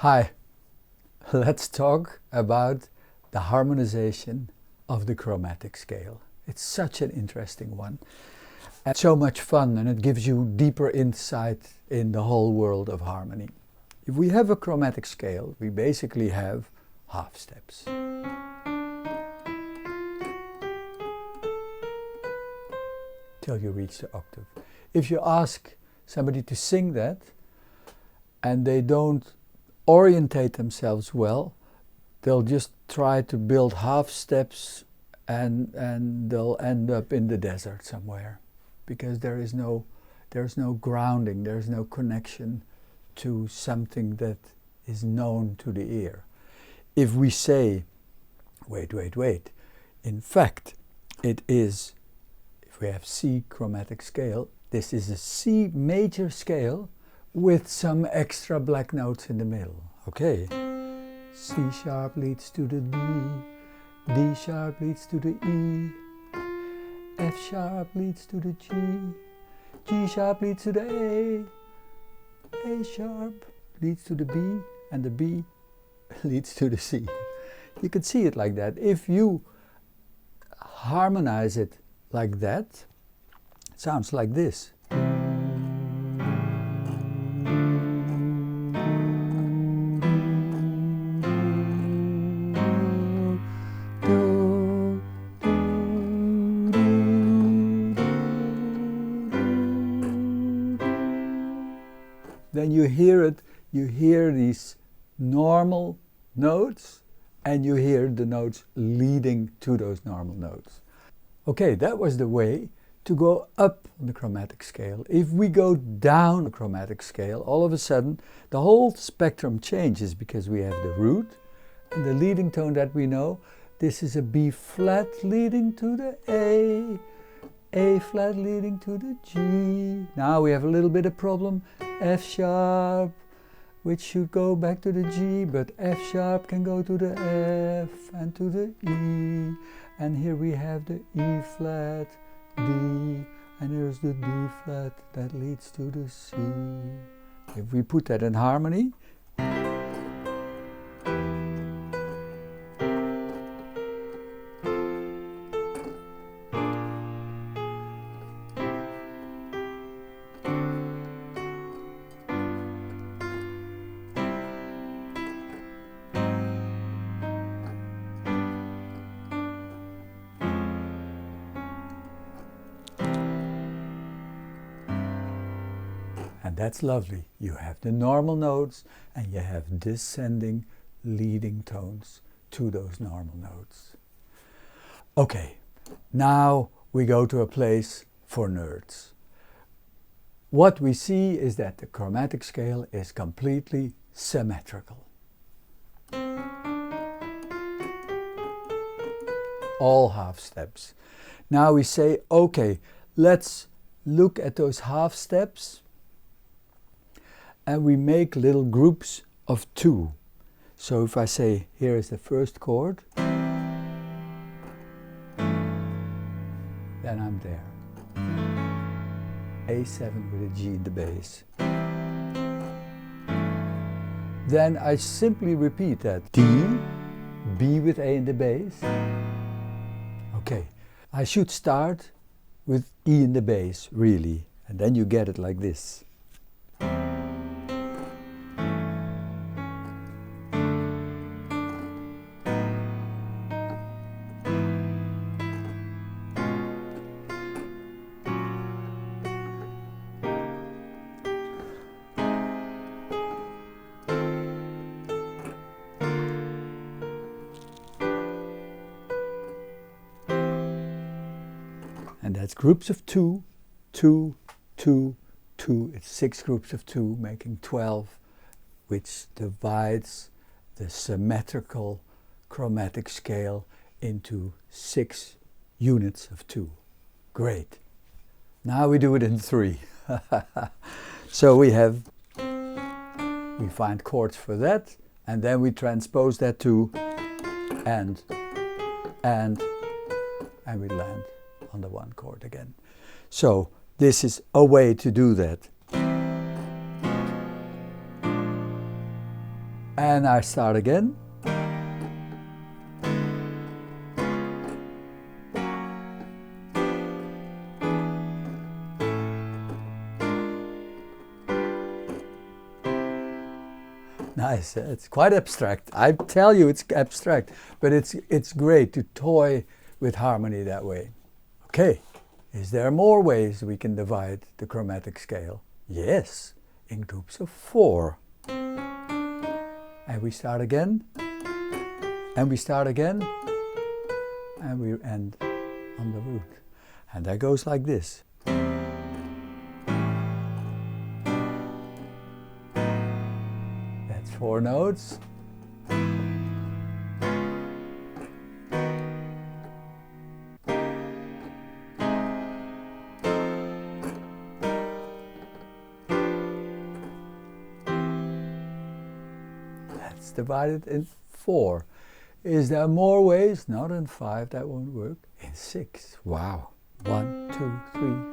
Hi, let's talk about the harmonization of the chromatic scale. It's such an interesting one and so much fun, and it gives you deeper insight in the whole world of harmony. If we have a chromatic scale, we basically have half steps. Till you reach the octave. If you ask somebody to sing that and they don't orientate themselves well, they'll just try to build half steps and they'll end up in the desert somewhere, because there's no grounding, there's no connection to something that is known to the ear. If we say, wait, in fact it is, if we have C chromatic scale, this is a C major scale with some extra black notes in the middle. Okay, C sharp leads to the D, D sharp leads to the E, F sharp leads to the G, G sharp leads to the A sharp leads to the B, and the B leads to the C. You can see it like that. If you harmonize it like that, it sounds like this. Then you hear it, you hear these normal notes, and you hear the notes leading to those normal notes. Okay, that was the way to go up on the chromatic scale. If we go down the chromatic scale, all of a sudden the whole spectrum changes, because we have the root and the leading tone that we know. This is a B flat leading to the A flat leading to the G. Now we have a little bit of problem. F sharp, which should go back to the G, but F sharp can go to the F and to the E. And here we have the E flat, D, and here's the D flat that leads to the C. If we put that in harmony, and that's lovely. You have the normal notes and you have descending leading tones to those normal notes. Okay, now we go to a place for nerds. What we see is that the chromatic scale is completely symmetrical. All half steps. Now we say, okay, let's look at those half steps, and we make little groups of two. So if I say, here is the first chord, then I'm there. A7 with a G in the bass. Then I simply repeat that. D, B with A in the bass. Okay, I should start with E in the bass, really, and then you get it like this. And that's groups of 2, 2, 2, 2. It's 6 groups of 2, making 12, which divides the symmetrical chromatic scale into 6 units of 2. Great. Now we do it in 3. So we find chords for that, and then we transpose that to and we land on the one chord again. So this is a way to do that. And I start again. Nice, it's quite abstract. I tell you it's abstract, but it's great to toy with harmony that way. Okay, is there more ways we can divide the chromatic scale? Yes, in groups of 4. And we start again, and we start again, and we end on the root. And that goes like this. That's 4 notes. That's divided in 4. Is there more ways? Not in 5, that won't work. In 6. Wow. 1, 2,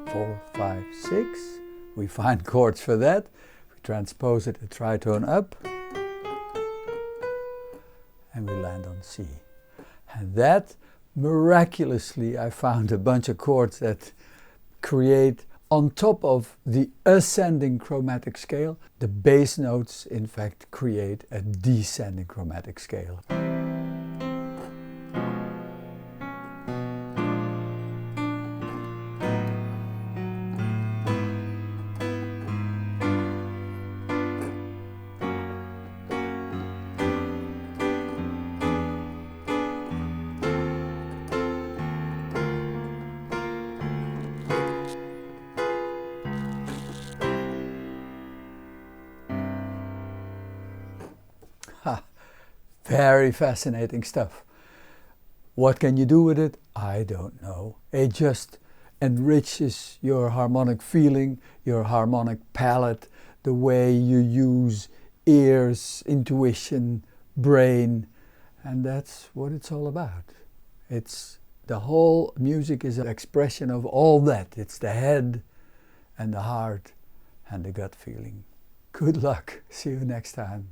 3, 4, 5, 6. We find chords for that. We transpose it a tritone up. And we land on C. And that, miraculously, I found a bunch of chords that create, on top of the ascending chromatic scale, the bass notes in fact create a descending chromatic scale. Very fascinating stuff. What can you do with it? I don't know. It just enriches your harmonic feeling, your harmonic palette, the way you use ears, intuition, brain, and that's what it's all about. It's the whole music is an expression of all that. It's the head and the heart and the gut feeling. Good luck. See you next time.